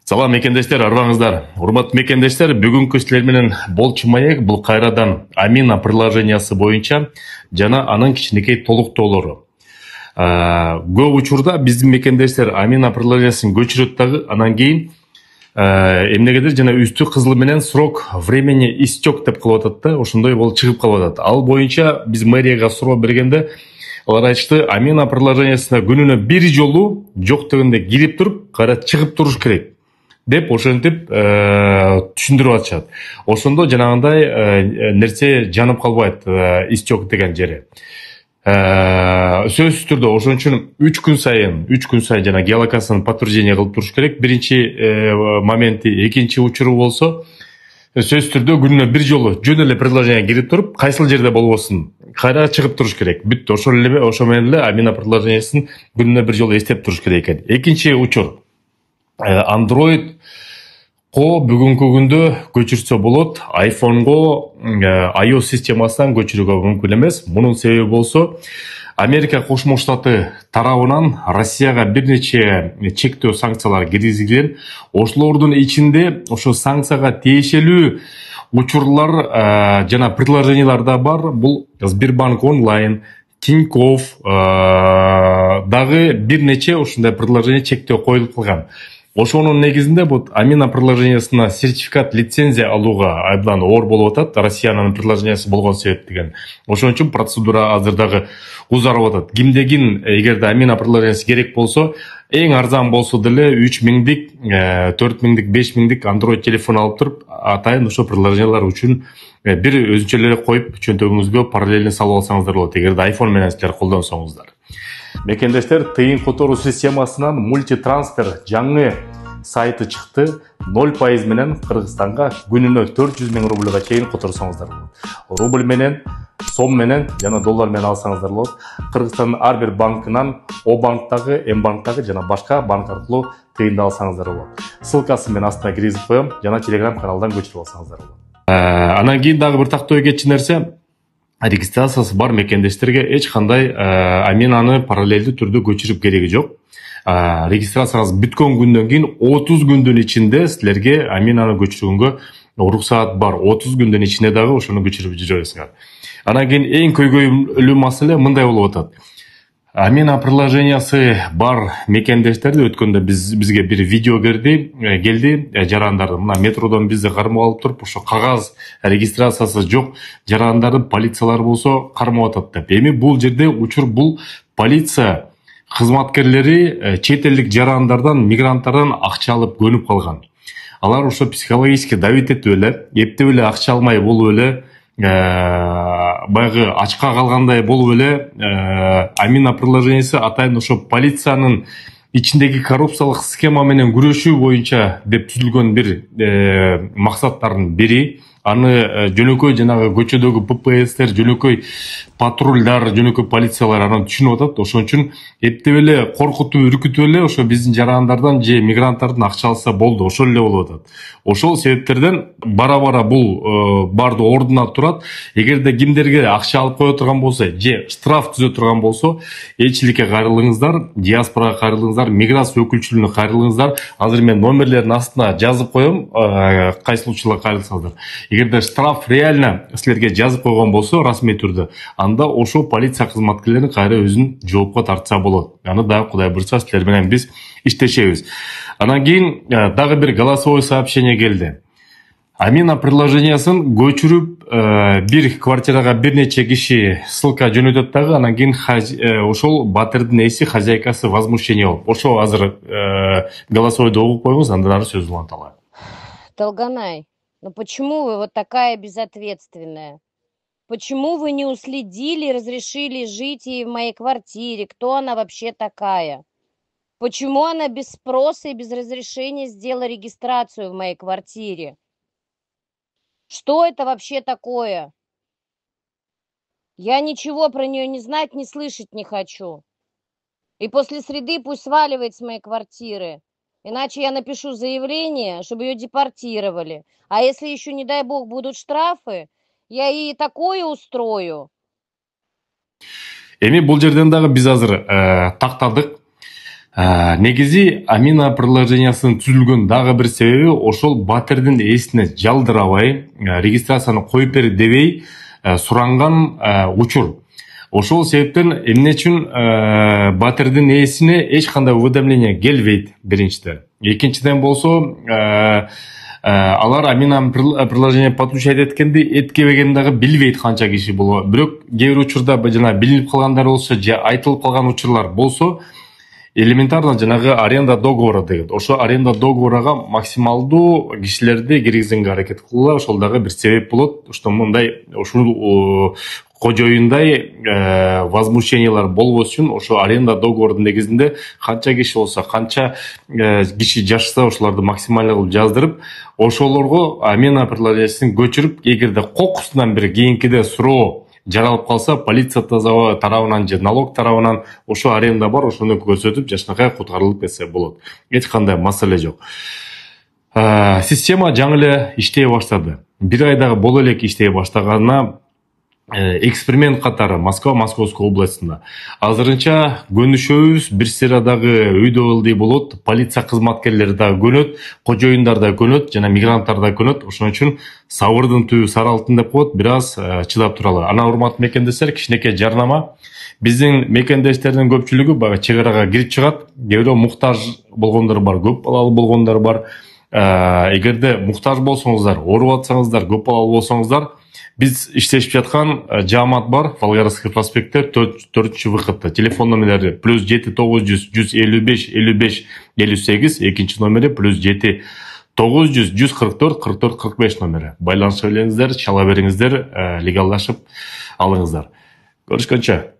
Салам мекендештер, арбаңыздар. Урматтуу мекендештер, бүгүнкү силер менен болчу маек бул кайрадан Амина приложениясы боюнча жана анын кичинекей толуктоолору. Көп учурда биздин мекендештер Амина приложениясын көчүрөт дагы, анан кийин эмнегедир жана үстү кызыл менен срок времени истек деп кылып атат да, ошондой болуп чыгып калып атат. Ал боюнча биз мэрияга суроо бергенде алар айтышты, Амина приложениясына күнүнө бир жолу жок дегенде кирип туруп, кайра чыгып туруш керек деп ошентип түшүндүрүп атышат. Ошондо жанагындай нерсе жанып калбайт, истек деген жери. Сөзсүз түрдө ошон үчүн 3 күн сайын жана геолокацияны подтверждение кылып туруш керек. Биринчи моменти, экинчи учуру болсо сөзсүз түрдө күнүнө бир жолу жөн эле приложение кирип туруп, кайсыл жерде болбосун кайра чыгып туруш керек. Бүттү. Ошо менен эле Амина приложениясын күнүнө бир жолу эстеп туруш керек экен. Экинчи учур. Android бүгүнкү күндө көчүрсө болот, iPhone'го iOS системасынан көчүрүүгө мүмкүн эмес. Мунун себеби болсо, Америка Кошмо Штаты тарабынан Россияга бир нече чектөө санкциялар киргизилген. Ошолордун ичинде ошо санкцияга тиешелүү учурлар жана приложениялар да бар. Бул Сбербанк онлайн, Тинькофф дагы бир нече ушундай приложение чектөө коюлуп калган. Ошонун негизинде бут Амина приложениясына сертификат, лицензия алууга абдан оор болуп атат. Россиянын приложениясы болгон себептен. Ошон үчүн процедура азыр дагы узарып атат. Кимде-ким эгерде Амина приложениясы керек болсо, эң арзан болсо деле 3000дик, 4000дик, 5000дик Android телефон алып туруп, атайын ошо приложениялар үчүн бир өзүнчө коюп, чөнтөгүңүзгө параллельно салып алсаңыздар болот, эгерде iPhone менен силер колдонсоңуздар. Мекендештер, тыйын которуу системасынан мультитрансфер жаңы сайты чыкты. 0% менен Кыргызстанга күнүнө 400 000 рубльга чейин которсоңуздар болот. Рубль менен, сом менен жана доллар менен алсаңыздар болот. Кыргызстандын ар бир банкынан, О банктагы, М банктагы жана башка банк аркылуу тыйынды алсаңыздар болот. Ссылкасын мен астына киргизип коем, жана Telegram каналдан көчүрүп алсаңыздар болот. Анан кийин дагы бир тактоо кетчү нерсе, регистрациясы бар мекендештерге эч кандай Аминаны параллелдүү түрдө көчүрүп кереги жок. Регистрацияңыз бүткөн күндөн кийин 30 күндүн ичинде силерге Аминаны көчүргөнгө уруксаат бар. 30 күндүн ичинде дагы ошону көчүрүп жүрөсүңөр. Анан кийин эң көйгөйлүү маселе мындай болуп атат. Амина приложениясы бар мекендештерди өткөндө бизге бир видео келди, жарандарды. Мына метродон бизди кармап алып туруп, ошо кагаз регистрациясы жок жарандарды полициялар болсо кармап атат деп. Эми бул жерде учур бул полиция кызматкерлери чет элдик жарандардан, мигранттардан акча алып көнүп калган. Алар ошо психологически давить этип эле, эптеп эле акча алмай болуп эле, баягы ачка калгандай болуп эле, Амина приложениясы атайын ошо полициянын ичиндеги коррупциялык схема менен күрөшүү боюнча деп түзүлгөн бир максаттардын бири. Аны жөнөкөй жанагы көчөдөгү ППСтер, жөнөкөй патрулдар, жөнөкөй полициялар аны түшүнүп атат. Ошон үчүн эптеп эле коркутуп, үркүтүп эле ошо биздин жарандардан же мигранттардан акча алса болду, ошол эле болуп атат. Ошол себептерден бара-бара бул барды ордуна турат. Эгерде кимдерге акча алып кое турган болсо, же штраф түзө турган болсо, элчиликке кайрылыңыздар, диаспорага кайрылыңыздар, миграция өкүлчүлүгүнө кайрылыңыздар. Азыр мен номерлердин астына жазып коем, кайсы учурга кайрылсаңыздар. Эгерде штраф реально силерге жазып койгон болсо, расмий түрдө, анда ошо полиция кызматкерлерин кайра өзүн жоопко тартса болот. Аны дагы Кудай буйрса силер менен биз иштешебиз. Анан кийин дагы бир голосовой сообщение келди. Амина приложениясын көчүрүп, бир квартирага бир нече киши ссылка жөнөтөт дагы, анан кийин ошол батырдын эси, хозяйкасы возмущение болуп. Ошо азыр голосовойду угуп коюңуз, андан ары сөз уланталы. Толганай, но почему вы вот такая безответственная? Почему вы не уследили и разрешили жить ей в моей квартире? Кто она вообще такая? Почему она без спроса и без разрешения сделала регистрацию в моей квартире? Что это вообще такое? Я ничего про нее не знать, не слышать не хочу. И после среды пусть сваливает с моей квартиры. Иначе я напишу заявление, чтобы ее депортировали. А если еще, не дай бог, будут штрафы, я ей такое устрою. Эми бул жерден дагы биз азыр тактадык. Негизи Амина приложениясынын түзүлгөн дагы бир себеби ошол Батирдин ээсине жалдырабай регистрацияны коюп бер дебей суранган учур. Ошол себептен эмне үчүн Батирдин ээсине эч кандай уведомление келбейт биринчиден. Экинчиден болсо алар Амина приложение подключать эткебеген дагы билбейт канча киши болот. Бирок кээ бир учурда жана билинип калгандар болсо же айтылып калган учурлар болсо элементарно жанагы аренда договору деген. Ошо аренда договоруга максималдуу кишилерди киргизгенге аракет кылуулар, ошол дагы бир себеп болот. Что мындай ушул кожоюндай возмущениялар болбос үчүн ошо аренда договорунун негизинде канча киши болсо, канча киши жашаса ошолорду максималдуу кылып жаздырып, ошолорго Амина приложениесин көчүрүп, эгерде кокусунан бир кийинкиде суроо жаралып калса, полиция тарабынан же налог тарабынан ошо аренда бар, ошону көрсөтүп, жашынакай куткарылып кетсе болот. Эч кандай маселе жок. Система жаңы эле иштей баштады. Бир айдагы боло элек иштей баштаганына эксперимент катары Московской областында. Азырынча көнүшөбүз, бир сыйра дагы үйдө ылдый болот, полиция кызматкерлери дагы көнөт, кожоюндар да көнөт, жана мигранттар да көнөт. Ошон үчүн сабырдын түбү сары алтын деп коет, бир аз чыдап туралы. Ана урматтуу мекендештер, кичинекей жарнама. Биздин мекендештердин көпчүлүгү баягы чек арага кирип чыгат. Кээ бирөө муктаж болгондор бар, көп балалуу болгондор бар. Эгерде муктаж болсоңуздар, ооруп атсаңыздар, көп балалуу болсоңуздар, биз иштешип жаткан жаамат бар, Волгоградский проспектте 4-чү выходта. Телефон номерлери +7 900 155 55 58, экинчи номери +7 900 144 44 45 номери. Байланышып элеңиздер, чала бериңиздер, легалдашып алыңыздар. Көрүшкөнчө.